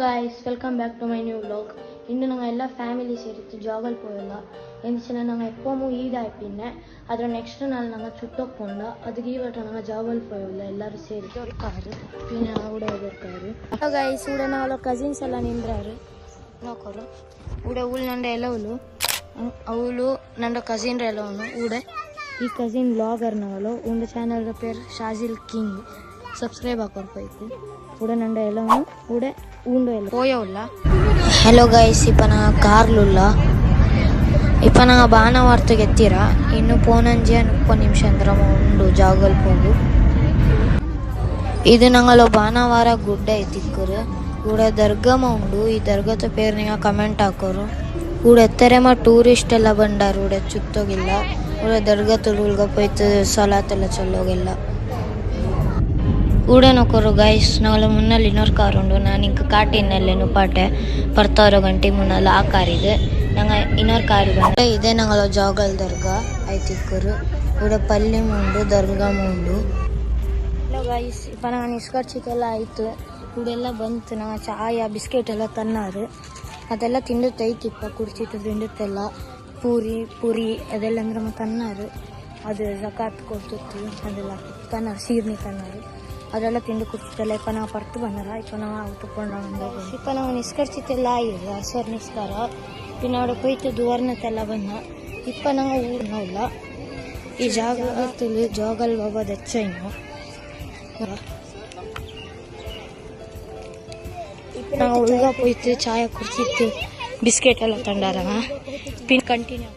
Guys, welcome back to my new vlog. ഇന്ന് ഞങ്ങൾ എല്ലാ ഫാമിലി ചേർത്ത് ജോഗൽ പോയല്ല എന്നുവെച്ചാൽ ഞങ്ങൾ എപ്പോഴും ഈദായി പിന്നെ ಅದರ ನೆಕ್ಸ್ಟ್ ನಾள் ഞങ്ങൾ ചുട്ടൊപ്പുണ്ട് ಅದಕ್ಕೆ ಇವತ್ತು ഞങ്ങൾ ജോഗൽ പോയല്ല എല്ലാവരും ಸೇರಿತು ഒരു കാറ് പിന്നെ അവിടെ ಹೋಗ್ತಾರೆ. ಹಲೋ ಗೈಸ್, ഇവിടെ ഞങ്ങൾ ಕಸಿನ್ಸ್ ಎಲ್ಲ ನಿಂದ್ರಾರು ನೋಕೋರು. ഇവിടെ ಊಲ್ ನಂಡೆ ಎಲ್ಲವಳು ಅವಳು ನನ್ನ ಕಸಿನ್ ಎಲ್ಲವನು ಊಡೆ ಈ ಕಸಿನ್ ಬ್ಲಾಗರ್ ನವಳು ಉಂಡ ಚಾನಲ್ ಪೇರು ಶಾಜಿಲ್ ಕಿಂಗ್ ಸಬ್ಸ್ಕ್ರೈಬ್ ಹಾಕೋರ್ಬೇಕು. udah nanda elang udah undo elang oh ya ulla. Hello guys, ipa na ಕಾರ್ಲುಲ್ಲ ಇಪ್ಪ ನಂಗೆ ಭಾನುವಾರಕ್ಕೆ ಎತ್ತೀರ ಇನ್ನು ಪೋನಂಜಿ 30 ನಿಮಿಷ ಅಂದ್ರೆ ಉಂಡು ಜಾಗಲ್ ಹೋಗು. ಇದು ನಂಗಲು ಭಾನುವಾರ ಗುಡ್ಡ ಎತ್ತಿಕ್ಕರು ಕೂಡ ದರ್ಗಮ ಉಂಡು. ಈ ದರ್ಗದ ಪೇರು ನೀವು ಕಮೆಂಟ್ ಹಾಕೋರು. ಕೂಡ ಎತ್ತರೆಮ ಟೂರಿಸ್ಟ್ ಎಲ್ಲ ಬಂಡಾರು ಕೂಡ ಚುತ್ತೋಗಿಲ್ಲ. ಕೂಡ ದರ್ಗಾ ತುಳುಗ ಪೋಯ್ತು ಸಲಾತೆಲ್ಲ ಚಲ್ಲೋಗಿಲ್ಲ. ಕೂಡ ನೋಕೋರು ಗೈಸ್, ನಾವೆಲ್ಲ ಮುನ್ನಲ್ಲಿ ಇನ್ನೊರು ಕಾರ್ ಉಂಡು. ನಾನು ಇಂಕ ಕಾಟಿನಲ್ಲೇ ನುಪಾಟೆ ಬರ್ತಾರೋ ಗಂಟೆ ಮುನ್ನಲ್ಲಿ ಆ ಕಾರಿದೆ ನಂಗೆ ಇನ್ನೊರು ಕಾರ್ ಬಂದೆ ಇದೇ ನಂಗಲ್ಲ ಜಾಗಲ್ ದರ್ಗಾ ಆಯ್ತಿಕ್ಕರು. ಕೂಡ ಪಲ್ಲಿ ಮುಂಡು ದರ್ಗಾ ಮುಂಡು. ಹಲೋ ಗೈಸ್, ಇಪ್ಪ ನಂಗೆ ನಿಸ್ಕರ್ಚಿಕೆಲ್ಲ ಆಯಿತು. ಕೂಡೆಲ್ಲ ಬಂತು. ನಂಗೆ ಚಾಯ ಬಿಸ್ಕೆಟ್ ಎಲ್ಲ ತನ್ನಾರು ಅದೆಲ್ಲ ತಿಂಡುತ್ತೈತಿಪ್ಪ. ಕುಡ್ಸಿಟ್ಟು ತಿಂಡುತ್ತೆಲ್ಲ ಪೂರಿ ಅದೆಲ್ಲ ಅಂದ್ರೆ ತನ್ನಾರು. ಅದು ಜಕಾತ್ ಕೊಡ್ತಿತ್ತು ಅದೆಲ್ಲ ತನ್ನಾರು. ಸೀರ್ನಿ ತನ್ನಾರು ಅದೆಲ್ಲ ತಿಂದು ಕುಡ್ತಿದ್ದೆಲ್ಲ. ಇಪ್ಪ ನಾವು ಪರ್ತು ಬಂದಾರ. ಇಪ್ಪ ನಾವು ಅವು ತಗೊಂಡು ಇಪ್ಪ ನಾವು ನಿಸ್ಕರ್ಚಿತ್ತೆಲ್ಲ ಆಗಿದೆ ಸರ್ ನಿಸ್ಕಾರ. പിന്നെ അവിടെ പോയിട്ട് ദൂർന്നത്തെല്ലാം വന്ന ഇപ്പം ഞങ്ങൾ ഊർന്നില്ല. ഈ ജാഗത്തിൽ ജോഗൽ ബാബ ദച്ചയിന്നു ഇപ്പം ഞങ്ങൾ ഉള്ളിൽ പോയിട്ട് ചായ കുടിച്ചിട്ട് ബിസ്ಕೆಟ್ ಎಲ್ಲ ತಂಡಾರ. പിന്നെ ಕಂಟಿನ್ಯೂ